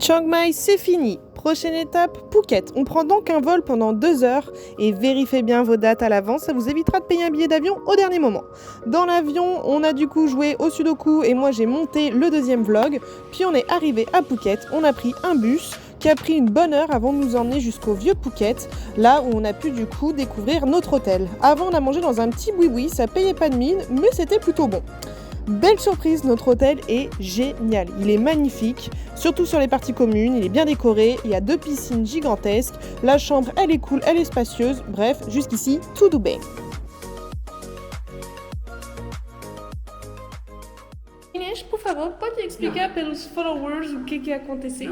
Chiang Mai, c'est fini. Prochaine étape, Phuket. On prend donc un vol pendant 2 heures et vérifiez bien vos dates à l'avance, ça vous évitera de payer un billet d'avion au dernier moment. Dans l'avion, on a du coup joué au sudoku et moi j'ai monté le deuxième vlog. Puis on est arrivé à Phuket, on a pris un bus qui a pris une bonne heure avant de nous emmener jusqu'au vieux Phuket, là où on a pu du coup découvrir notre hôtel. Avant, on a mangé dans un petit boui-boui, ça payait pas de mine, mais c'était plutôt bon. Belle surprise, notre hôtel est génial, il est magnifique, surtout sur les parties communes, il est bien décoré, il y a 2 piscines gigantesques, la chambre elle est cool, elle est spacieuse, bref, jusqu'ici, tudo bem. Inês, por favor, pode explicar pelos followers o que aconteceu?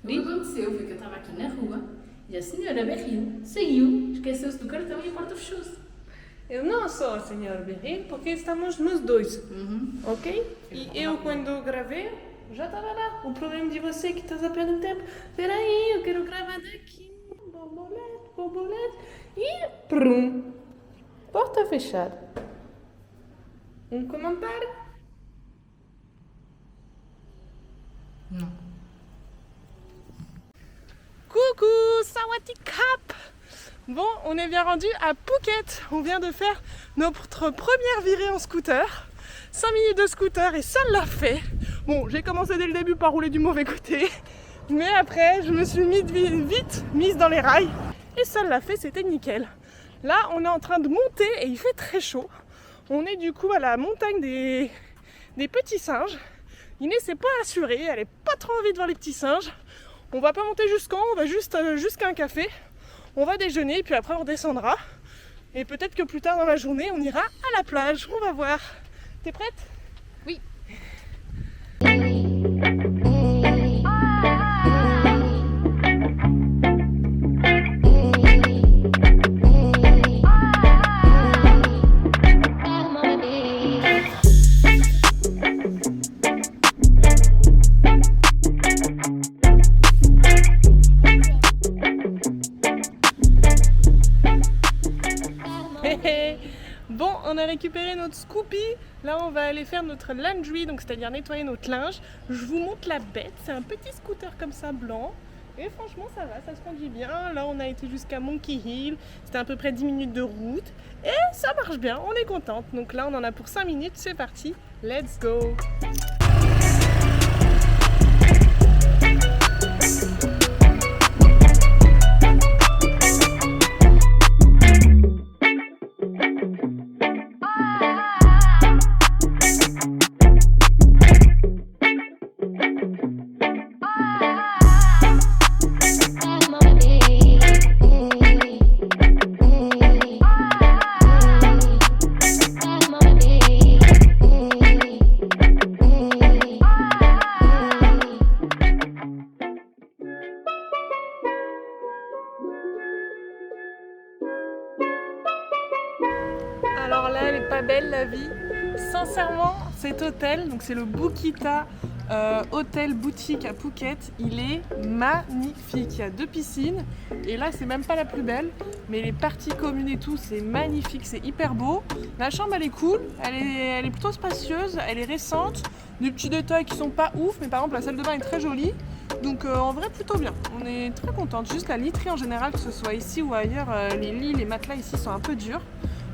O que aconteceu foi que eu estava aqui na rua e a senhora berriu, saiu, esqueceu-se do cartão e a porta fechou-se. Eu não sou a senhora Berri, porque estamos nos dois, ok? E eu, quando gravei, já estava lá. O problema de você que estás a perder tempo. Peraí, eu quero gravar daqui. Borbolete, borbolete. E prum. Porta fechada. Comentário? Não. Coucou, Sawadee-Krap. Bon, on est bien rendu à Phuket. On vient de faire notre première virée en scooter. 5 minutes de scooter et ça l'a fait. Bon, j'ai commencé dès le début par rouler du mauvais côté. Mais après, je me suis vite mise dans les rails. Et ça l'a fait, c'était nickel. Là, on est en train de monter et il fait très chaud. On est du coup à la montagne des petits singes. Inès n'est pas assurée, elle n'a pas trop envie de voir les petits singes. On va pas monter jusqu'en haut, on va juste jusqu'à un café. On va déjeuner, puis après on redescendra. Et peut-être que plus tard dans la journée, on ira à la plage. On va voir. T'es prête? Oui. Bon, on a récupéré notre Scoopy. Là, on va aller faire notre laundry, donc c'est-à-dire nettoyer notre linge. Je vous montre la bête. C'est un petit scooter comme ça, blanc. Et franchement, ça va, ça se conduit bien. Là, on a été jusqu'à Monkey Hill. C'était à peu près 10 minutes de route. Et ça marche bien, on est contente. Donc là, on en a pour 5 minutes. C'est parti. Let's go! Alors là, elle est pas belle la vie. Sincèrement, cet hôtel, donc c'est le Bukita Hôtel Boutique à Phuket, il est magnifique. Il y a 2 piscines et là, c'est même pas la plus belle, mais les parties communes et tout, c'est magnifique, c'est hyper beau. La chambre, elle est cool, elle est plutôt spacieuse, elle est récente. Des petits détails qui sont pas ouf, mais par exemple, la salle de bain est très jolie. Donc en vrai, plutôt bien. On est très contente. Juste la literie en général, que ce soit ici ou ailleurs, les lits, les matelas ici sont un peu durs.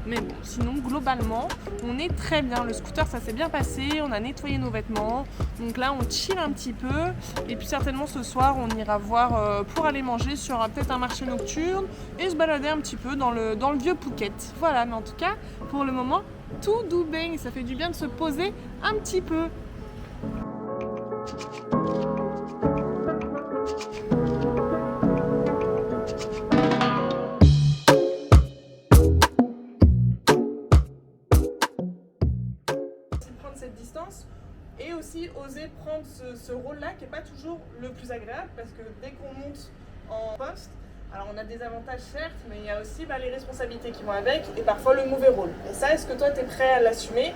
Mais bon, sinon, globalement, on est très bien. Le scooter, ça s'est bien passé. On a nettoyé nos vêtements. Donc là, on chill un petit peu. Et puis certainement, ce soir, on ira voir pour aller manger sur peut-être un marché nocturne et se balader un petit peu dans le vieux Phuket. Voilà, mais en tout cas, pour le moment, tout doux baigne. Ça fait du bien de se poser un petit peu. Cette distance et aussi oser prendre ce rôle-là qui n'est pas toujours le plus agréable parce que dès qu'on monte en poste, alors on a des avantages certes, mais il y a aussi les responsabilités qui vont avec et parfois le mauvais rôle. Et ça, est-ce que toi, tu es prêt à l'assumer?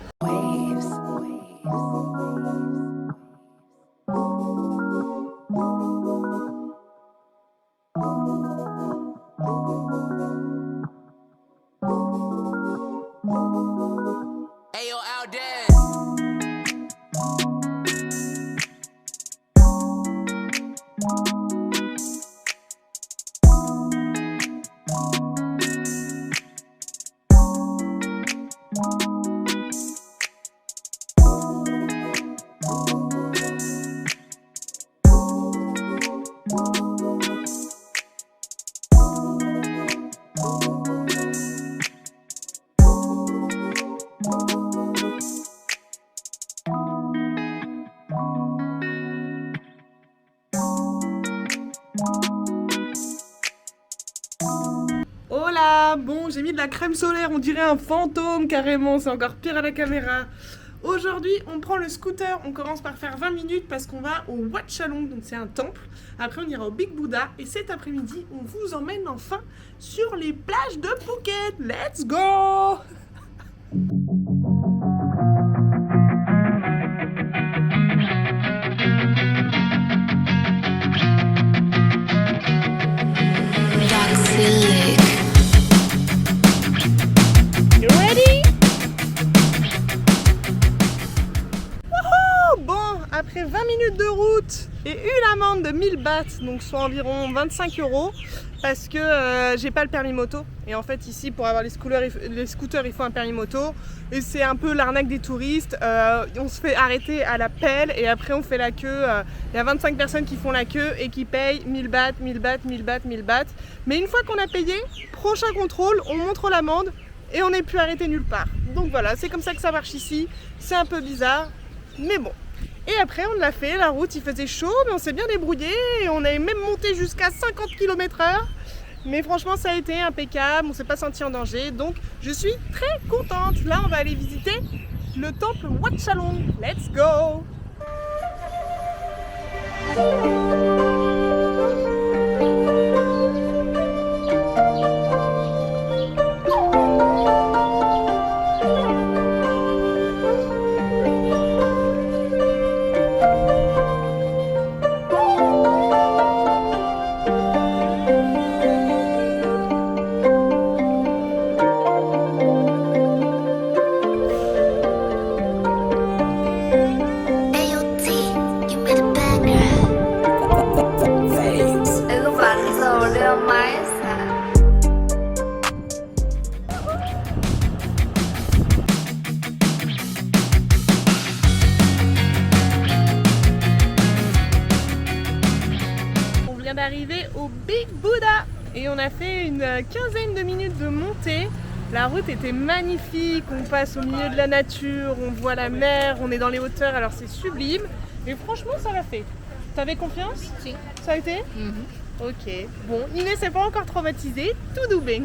Oh là, bon, j'ai mis de la crème solaire, on dirait un fantôme carrément, c'est encore pire à la caméra. Aujourd'hui, on prend le scooter, on commence par faire 20 minutes parce qu'on va au Wat Chalong, donc c'est un temple. Après, on ira au Big Buddha et cet après-midi, on vous emmène enfin sur les plages de Phuket. Let's go! You ready? Wouhou! Bon, après 20 minutes de route et une amende de 1000 bahts, donc soit environ 25 €, parce que j'ai pas le permis moto. Et en fait, ici, pour avoir les scooters, il faut un permis moto. Et c'est un peu l'arnaque des touristes. On se fait arrêter à la pelle et après, on fait la queue. Il y a 25 personnes qui font la queue et qui payent 1000 bahts, 1000 bahts, 1000 bahts, 1000 bahts. Mais une fois qu'on a payé, prochain contrôle, on montre l'amende et on n'est plus arrêté nulle part. Donc voilà, c'est comme ça que ça marche ici. C'est un peu bizarre, mais bon. Et après, on l'a fait, la route, il faisait chaud, mais on s'est bien débrouillé et on est même monté jusqu'à 50 km/h. Mais franchement, ça a été impeccable, on s'est pas senti en danger, donc je suis très contente. Là, on va aller visiter le temple Wat Chalong. Let's go! D'arriver au Big Buddha et on a fait une quinzaine de minutes de montée. La route était magnifique, on passe au milieu de la nature, on voit la mer, on est dans les hauteurs, alors c'est sublime et franchement ça l'a fait. T'avais confiance? Si. Ça a été? Ok, bon, Inès n'est pas encore traumatisée, tout doubé.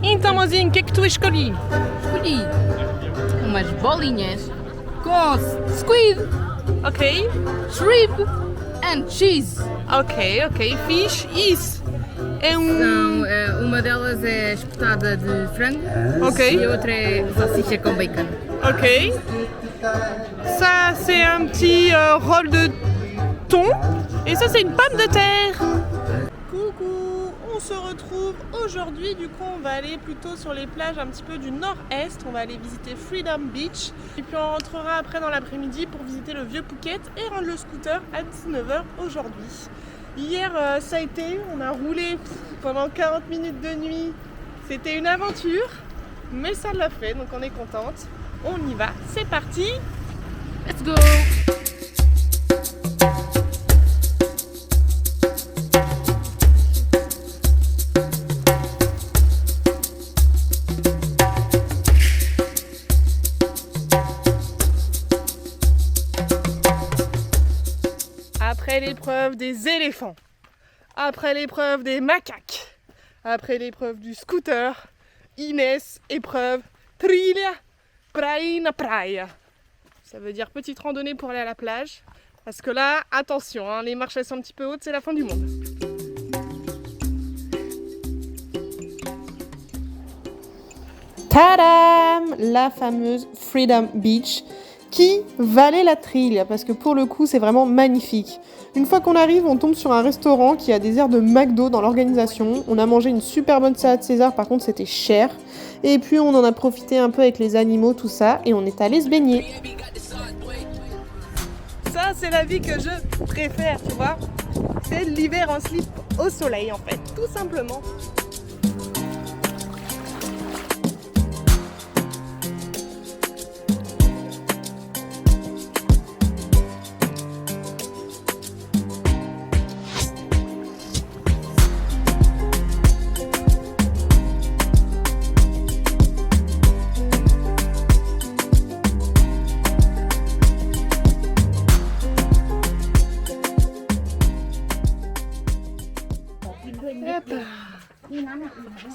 Então, mozinho, o que é que tu escolhi? Escolhi umas bolinhas com squid, Ok, shrimp and cheese. ok, fixe. Isso é Então, uma delas é espetada de frango Ok. e a outra é salsicha com bacon. Ok. Ça, c'est un petit rôle de thon. Et ça, c'est une pomme de terre. Coucou, on se retrouve aujourd'hui. Du coup, on va aller plutôt sur les plages un petit peu du nord-est. On va aller visiter Freedom Beach. Et puis on rentrera après dans l'après-midi pour visiter le vieux Phuket et rendre le scooter à 19h aujourd'hui. Hier, ça a été, on a roulé pendant 40 minutes de nuit. C'était une aventure, mais ça l'a fait, donc on est contente. On y va, c'est parti. Let's go! Après l'épreuve des éléphants, après l'épreuve des macaques, après l'épreuve du scooter, Inès, épreuve trilha praia na praia. Ça veut dire petite randonnée pour aller à la plage. Parce que là, attention, hein, les marches elles sont un petit peu hautes, c'est la fin du monde. Tadam! La fameuse Freedom Beach qui valait la trille, parce que pour le coup c'est vraiment magnifique. Une fois qu'on arrive, on tombe sur un restaurant qui a des airs de McDo dans l'organisation. On a mangé une super bonne salade César, par contre c'était cher. Et puis on en a profité un peu avec les animaux, tout ça, et on est allé se baigner. Ça c'est la vie que je préfère, tu vois. C'est l'hiver en slip au soleil en fait, tout simplement.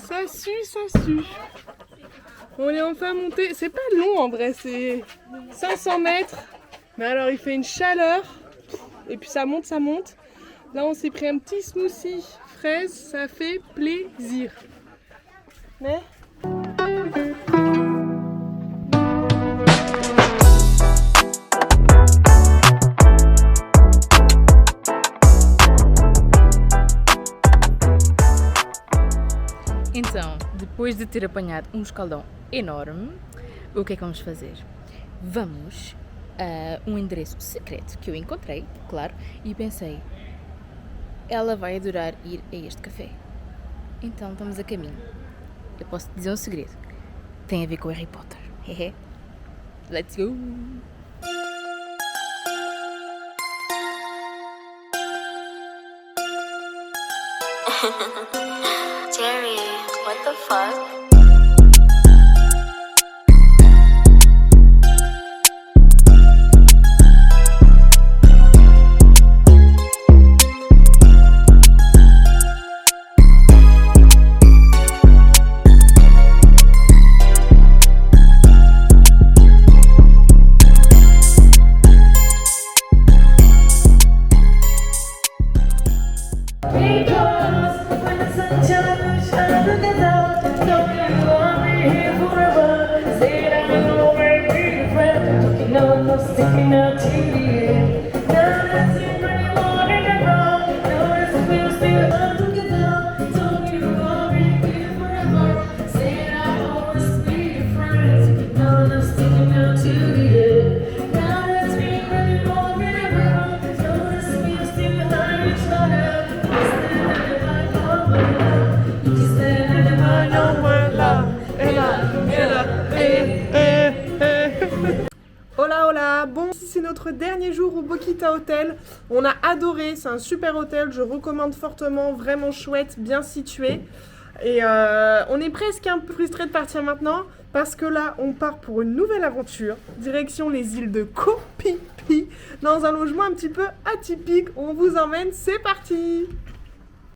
Ça sue. On est enfin monté. C'est pas long en vrai, c'est 500 mètres. Mais alors il fait une chaleur. Et puis ça monte. Là on s'est pris un petit smoothie fraise, ça fait plaisir. Mais... Então, depois de ter apanhado um escaldão enorme, o que é que vamos fazer? Vamos a um endereço secreto que eu encontrei, claro, e pensei, ela vai adorar ir a este café. Então estamos a caminho. Eu posso te dizer um segredo. Tem a ver com Harry Potter. Let's go! Jerry, what the fuck? Hola, bon, c'est notre dernier jour au Bokita Hotel. On a adoré, c'est un super hôtel, je recommande fortement, vraiment chouette, bien situé. Et on est presque un peu frustrés de partir maintenant parce que là, on part pour une nouvelle aventure, direction les îles de Koh Phi Phi, dans un logement un petit peu atypique. On vous emmène, c'est parti!